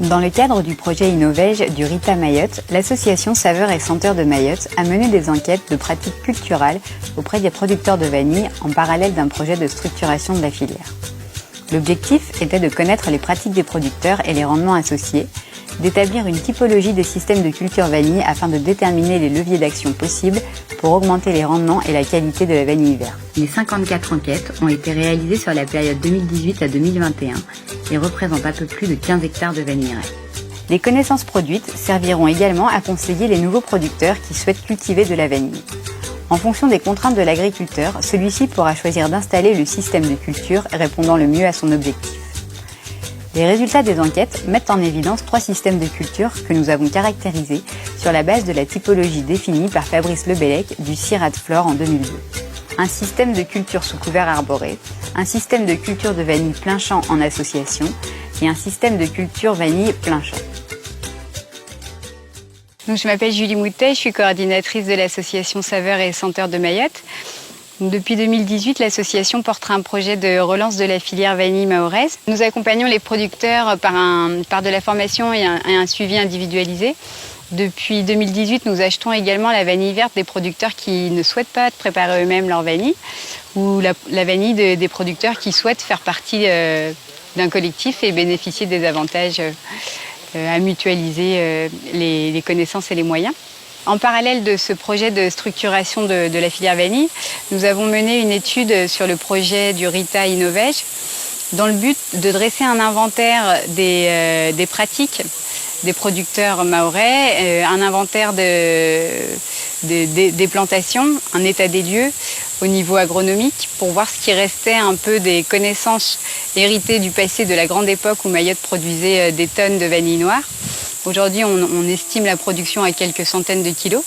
Dans le cadre du projet Innovège du Rita Mayotte, l'association Saveurs et Senteurs de Mayotte a mené des enquêtes de pratiques culturales auprès des producteurs de vanille en parallèle d'un projet de structuration de la filière. L'objectif était de connaître les pratiques des producteurs et les rendements associés, d'établir une typologie des systèmes de culture vanille afin de déterminer les leviers d'action possibles pour augmenter les rendements et la qualité de la vanille verte. Les 54 enquêtes ont été réalisées sur la période 2018 à 2021 et représentent un peu plus de 15 hectares de vanilleraie. Les connaissances produites serviront également à conseiller les nouveaux producteurs qui souhaitent cultiver de la vanille. En fonction des contraintes de l'agriculteur, celui-ci pourra choisir d'installer le système de culture répondant le mieux à son objectif. Les résultats des enquêtes mettent en évidence 3 systèmes de culture que nous avons caractérisés sur la base de la typologie définie par Fabrice Lebellec du CIRAD Flore en 2002. Un système de culture sous couvert arboré, un système de culture de vanille plein champ en association et un système de culture vanille plein champ. Donc, je m'appelle Julie Moutet, je suis coordinatrice de l'association Saveurs et Senteurs de Mayotte. Depuis 2018, l'association portera un projet de relance de la filière vanille mahoraise. Nous accompagnons les producteurs par de la formation et un suivi individualisé. Depuis 2018, nous achetons également la vanille verte des producteurs qui ne souhaitent pas préparer eux-mêmes leur vanille ou la vanille des producteurs qui souhaitent faire partie d'un collectif et bénéficier des avantages à mutualiser les connaissances et les moyens. En parallèle de ce projet de structuration de la filière vanille, nous avons mené une étude sur le projet du Rita Innovège dans le but de dresser un inventaire des pratiques des producteurs mahorais, un inventaire des plantations, un état des lieux au niveau agronomique pour voir ce qui restait un peu des connaissances héritées du passé de la grande époque où Mayotte produisait des tonnes de vanille noire. Aujourd'hui, on estime la production à quelques centaines de kilos.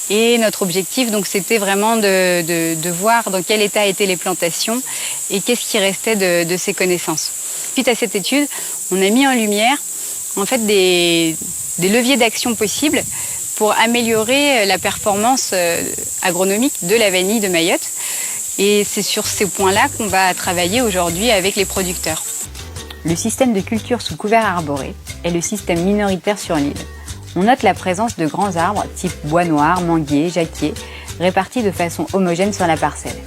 Et notre objectif, donc, c'était vraiment de voir dans quel état étaient les plantations et qu'est-ce qui restait de ces connaissances. Suite à cette étude, on a mis en lumière en fait, des leviers d'action possibles pour améliorer la performance agronomique de la vanille de Mayotte. Et c'est sur ces points-là qu'on va travailler aujourd'hui avec les producteurs. Le système de culture sous couvert arboré est le système minoritaire sur l'île. On note la présence de grands arbres type bois noir, manguier, jacquier, répartis de façon homogène sur la parcelle.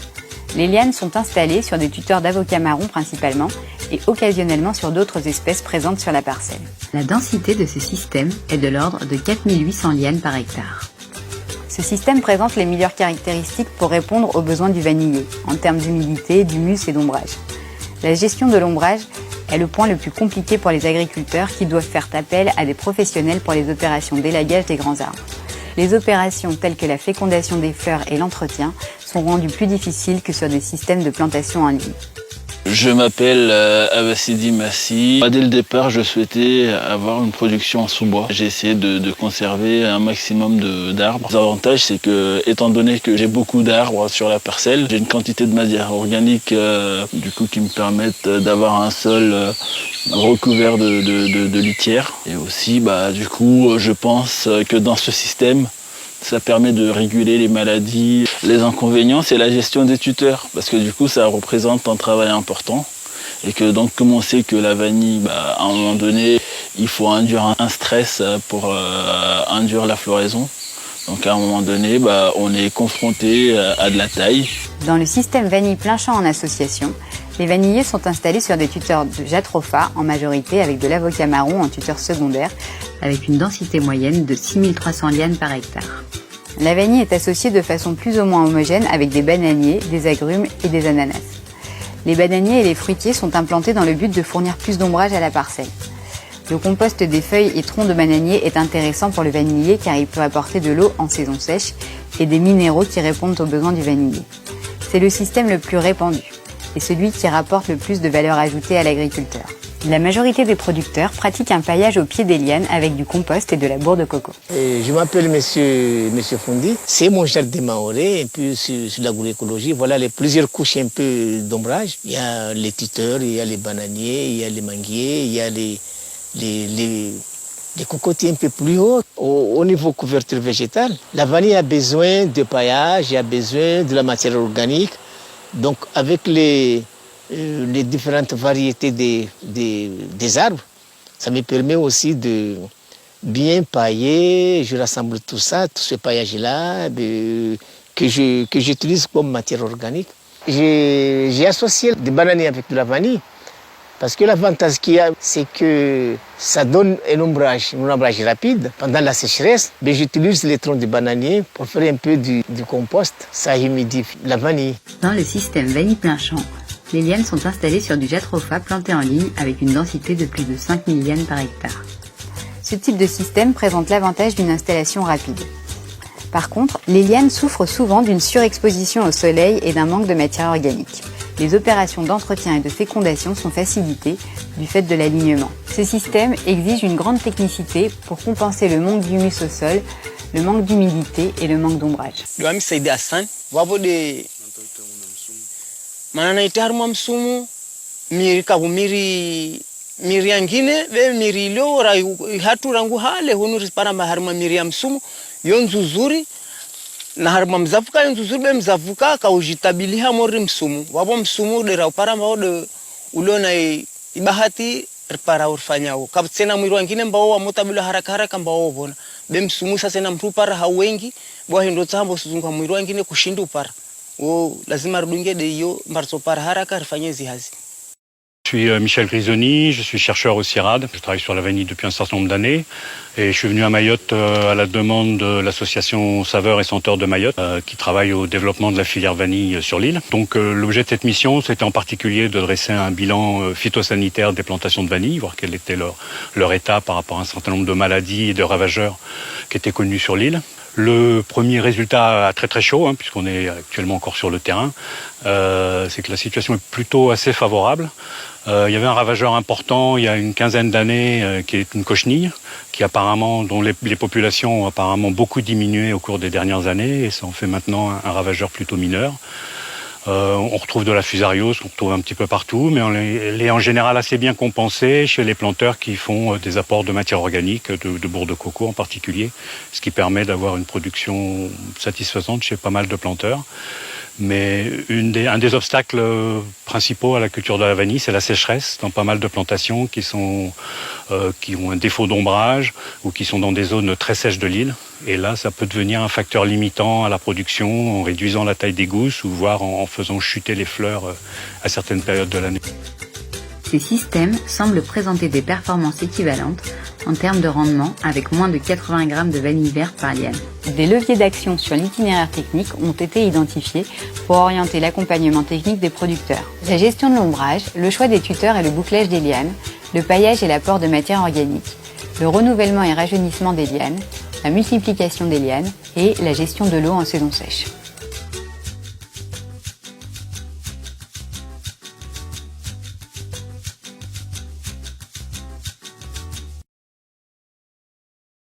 Les lianes sont installées sur des tuteurs d'avocat marron principalement et occasionnellement sur d'autres espèces présentes sur la parcelle. La densité de ce système est de l'ordre de 4800 lianes par hectare. Ce système présente les meilleures caractéristiques pour répondre aux besoins du vanillé, en termes d'humidité, d'humus et d'ombrage. La gestion de l'ombrage est le point le plus compliqué pour les agriculteurs qui doivent faire appel à des professionnels pour les opérations d'élagage des grands arbres. Les opérations telles que la fécondation des fleurs et l'entretien sont rendues plus difficiles que sur des systèmes de plantation en ligne. Je m'appelle Abassidi Massi. Dès le départ, je souhaitais avoir une production en sous-bois. J'ai essayé de conserver un maximum d'arbres. L'avantage, c'est que, étant donné que j'ai beaucoup d'arbres sur la parcelle, j'ai une quantité de matière organique qui me permettent d'avoir un sol recouvert de litière. Et aussi, je pense que dans ce système, ça permet de réguler les maladies. Les inconvénients, c'est la gestion des tuteurs, parce que du coup, ça représente un travail important. Et que donc, comme on sait que la vanille, à un moment donné, il faut induire un stress pour induire la floraison. Donc à un moment donné, on est confronté à de la taille. Dans le système vanille plein champ en association, les vanilliers sont installés sur des tuteurs de jatropha en majorité avec de l'avocat marron en tuteur secondaire avec une densité moyenne de 6300 lianes par hectare. La vanille est associée de façon plus ou moins homogène avec des bananiers, des agrumes et des ananas. Les bananiers et les fruitiers sont implantés dans le but de fournir plus d'ombrage à la parcelle. Le compost des feuilles et troncs de bananier est intéressant pour le vanillier car il peut apporter de l'eau en saison sèche et des minéraux qui répondent aux besoins du vanillier. C'est le système le plus répandu et celui qui rapporte le plus de valeur ajoutée à l'agriculteur. La majorité des producteurs pratiquent un paillage au pied des lianes avec du compost et de la bourre de coco. Je m'appelle monsieur Fondi. C'est mon jardin mahorais, un peu sur l'agroécologie. Voilà les plusieurs couches un peu d'ombrage. Il y a les tuteurs, il y a les bananiers, il y a les manguiers, il y a les cocotiers un peu plus hauts. Au niveau couverture végétale, la vanille a besoin de paillage, il a besoin de la matière organique. Donc avec les différentes variétés des arbres, Ça me permet aussi de bien pailler. Je rassemble tout ça, tout ce paillage-là, que j'utilise comme matière organique. J'ai associé des bananiers avec de la vanille. Parce que l'avantage qu'il y a, c'est que ça donne un ombrage rapide. Pendant la sécheresse, j'utilise les troncs de bananier pour faire un peu du compost. Ça humidifie la vanille. Dans le système vanille plein champ, les lianes sont installées sur du jatropha planté en ligne avec une densité de plus de 5000 lianes par hectare. Ce type de système présente l'avantage d'une installation rapide. Par contre, les lianes souffrent souvent d'une surexposition au soleil et d'un manque de matière organique. Les opérations d'entretien et de fécondation sont facilitées du fait de l'alignement. Ce système exige une grande technicité pour compenser le manque d'humus au sol, le manque d'humidité et le manque d'ombrage. Na harma mzavuka yonzuzuri be mzavuka kaujitabiliha mori msumu wapo msumu dera upara maude uliona ibahati ripara urfanyao kaptsena mwiri wangine mbao wa motabilo haraka haraka mbao vona be msumu sasa na mtu para hawengi bwa hindo tsambo suzunga mwiri wangine kushinda upara o lazima rudunge de yo mbarso para haraka rifanye zihazi. Je suis Michel Grisoni, je suis chercheur au CIRAD. Je travaille sur la vanille depuis un certain nombre d'années et je suis venu à Mayotte à la demande de l'association Saveurs et Senteurs de Mayotte qui travaille au développement de la filière vanille sur l'île. Donc l'objet de cette mission, c'était en particulier de dresser un bilan phytosanitaire des plantations de vanille, voir quel était leur état par rapport à un certain nombre de maladies et de ravageurs qui étaient connus sur l'île. Le premier résultat très très chaud, puisqu'on est actuellement encore sur le terrain, c'est que la situation est plutôt assez favorable. Il y avait un ravageur important il y a une quinzaine d'années qui est une cochenille, dont les populations ont apparemment beaucoup diminué au cours des dernières années et ça en fait maintenant un ravageur plutôt mineur. On retrouve de la fusariose, on retrouve un petit peu partout, mais elle est en général assez bien compensée chez les planteurs qui font des apports de matière organique, de bourre de coco en particulier, ce qui permet d'avoir une production satisfaisante chez pas mal de planteurs. Mais un des obstacles principaux à la culture de la vanille, c'est la sécheresse dans pas mal de plantations qui ont un défaut d'ombrage ou qui sont dans des zones très sèches de l'île. Et là, ça peut devenir un facteur limitant à la production en réduisant la taille des gousses ou voire en faisant chuter les fleurs à certaines périodes de l'année. Ces systèmes semblent présenter des performances équivalentes en termes de rendement avec moins de 80 grammes de vanille verte par liane. Des leviers d'action sur l'itinéraire technique ont été identifiés pour orienter l'accompagnement technique des producteurs. La gestion de l'ombrage, le choix des tuteurs et le bouclage des lianes, le paillage et l'apport de matière organique, le renouvellement et rajeunissement des lianes, la multiplication des lianes et la gestion de l'eau en saison sèche.